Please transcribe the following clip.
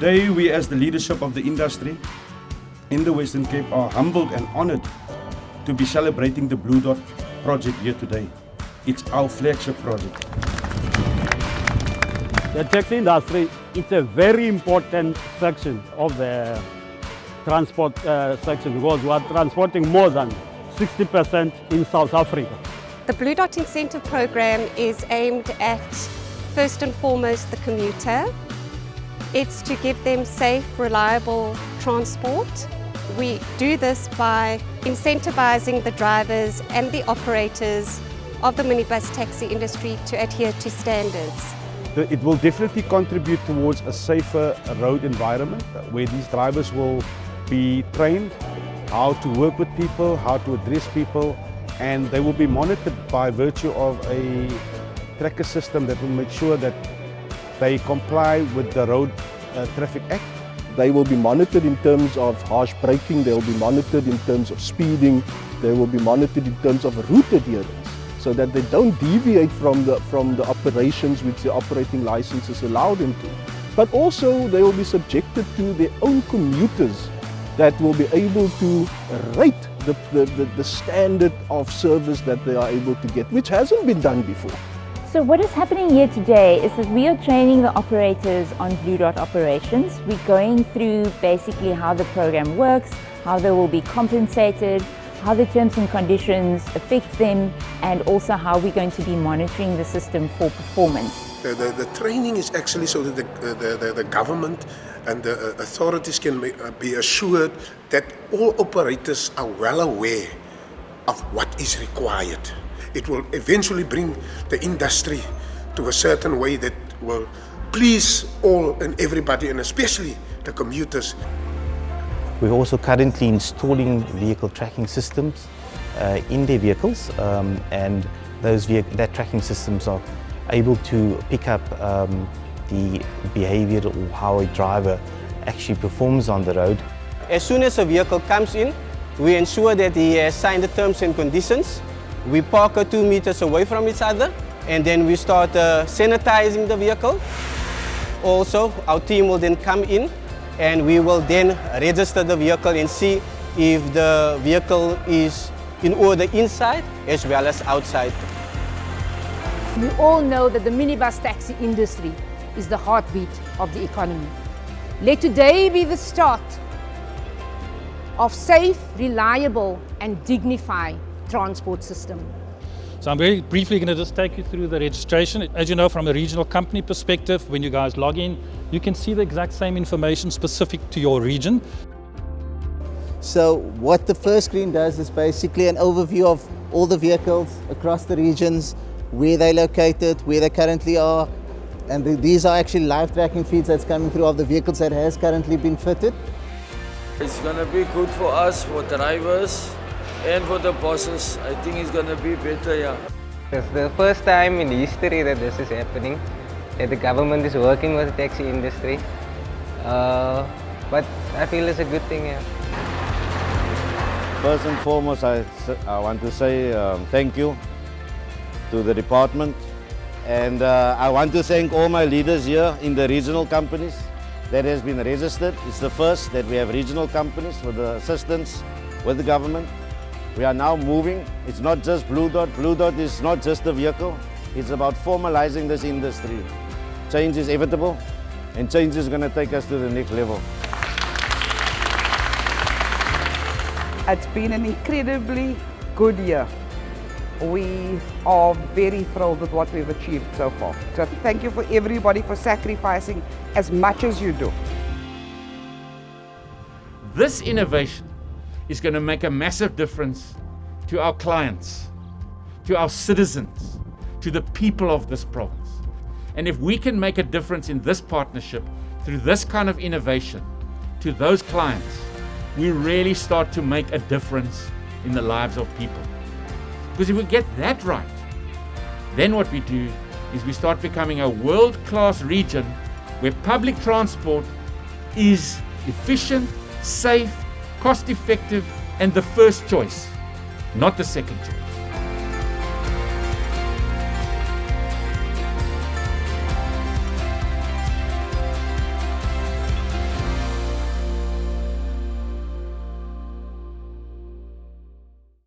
Today, we as the leadership of the industry in the Western Cape are humbled and honored to be celebrating the Blue Dot project here today. It's our flagship project. The taxi industry is a very important section of the transport section because we are transporting more than 60% in South Africa. The Blue Dot incentive program is aimed at, first and foremost, the commuter. It's to give them safe, reliable transport. We do this by incentivizing the drivers and the operators of the minibus taxi industry to adhere to standards. It will definitely contribute towards a safer road environment where these drivers will be trained how to work with people, how to address people, and they will be monitored by virtue of a tracker system that will make sure that they comply with the Road Traffic Act. They will be monitored in terms of harsh braking, they will be monitored in terms of speeding, they will be monitored in terms of route adherence, so that they don't deviate from the operations which the operating licenses allow them to. But also they will be subjected to their own commuters that will be able to rate the standard of service that they are able to get, which hasn't been done before. So what is happening here today is that we are training the operators on Blue Dot operations. We're going through basically how the program works, how they will be compensated, how the terms and conditions affect them, and also how we're going to be monitoring the system for performance. The training is actually so that the government and the authorities can be assured that all operators are well aware of what is required. It will eventually bring the industry to a certain way that will please all and everybody, and especially the commuters. We're also currently installing vehicle tracking systems in their vehicles, and that tracking systems are able to pick up the behavior or how a driver actually performs on the road. As soon as a vehicle comes in, we ensure that he has signed the terms and conditions. We park 2 meters away from each other, and then we start sanitizing the vehicle. Also, our team will then come in and we will then register the vehicle and see if the vehicle is in order inside as well as outside. We all know that the minibus taxi industry is the heartbeat of the economy. Let today be the start of safe, reliable and dignified transport system. So I'm very briefly going to just take you through the registration. As you know, from a regional company perspective, when you guys log in, you can see the exact same information specific to your region. So what the first screen does is basically an overview of all the vehicles across the regions, where they're located, where they currently are, and these are actually live tracking feeds that's coming through of the vehicles that has currently been fitted. It's going to be good for us, for drivers, and for the bosses. I think it's going to be better, yeah. It's the first time in history that this is happening, that the government is working with the taxi industry. But I feel it's a good thing, yeah. First and foremost, I want to say thank you to the department, and I want to thank all my leaders here in the regional companies that has been registered. It's the first that we have regional companies with the assistance with the government. We are now moving. It's not just Blue Dot. Blue Dot is not just a vehicle. It's about formalizing this industry. Change is inevitable, and change is going to take us to the next level. It's been an incredibly good year. We are very thrilled with what we've achieved so far. So thank you for everybody for sacrificing as much as you do. This innovation is going to make a massive difference to our clients, to our citizens, to the people of this province. And if we can make a difference in this partnership through this kind of innovation to those clients, we really start to make a difference in the lives of people. Because if we get that right, then what we do is we start becoming a world-class region where public transport is efficient, safe, cost-effective, and the first choice, not the second choice.